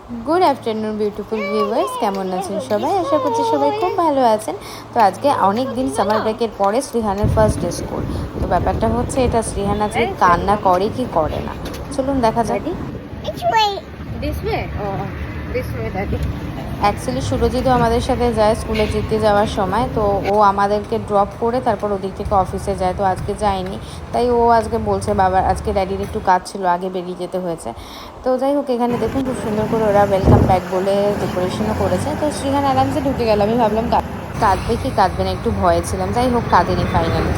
Good afternoon beautiful viewers, কেমন আছেন সবাই? আশা করছি সবাই খুব ভালো আছেন। তো আজকে অনেক দিন সামার ব্রেকের পরে শ্রীহানের ফার্স্ট ডে স্কুল। তো ব্যাপারটা হচ্ছে এটা, শ্রীহান আজকে কান্না করে কি করে না, চলুন দেখা যাক। অ্যাকচুয়ালি সুরজিৎও আমাদের সাথে যায় স্কুলে যেতে যাওয়ার সময়, তো ও আমাদেরকে ড্রপ করে তারপর ওদিক থেকে অফিসে যায়, তো আজকে যায়নি। তাই ও আজকে বলছে বাবার আজকে ড্যাডির একটু কাজ ছিল, আগে বেরিয়ে যেতে হয়েছে। তো যাই হোক, এখানে দেখুন খুব সুন্দর করে ওরা ওয়েলকাম ব্যাক বলে ডেকোরেশনও করেছে। তো শ্রীহান আরামসে ঢুকে গেল, আমি ভাবলাম কাঁদবে কি কাঁদবে না, একটু ভয়ে ছিলাম। যাই হোক, কাঁদেনি ফাইনালি।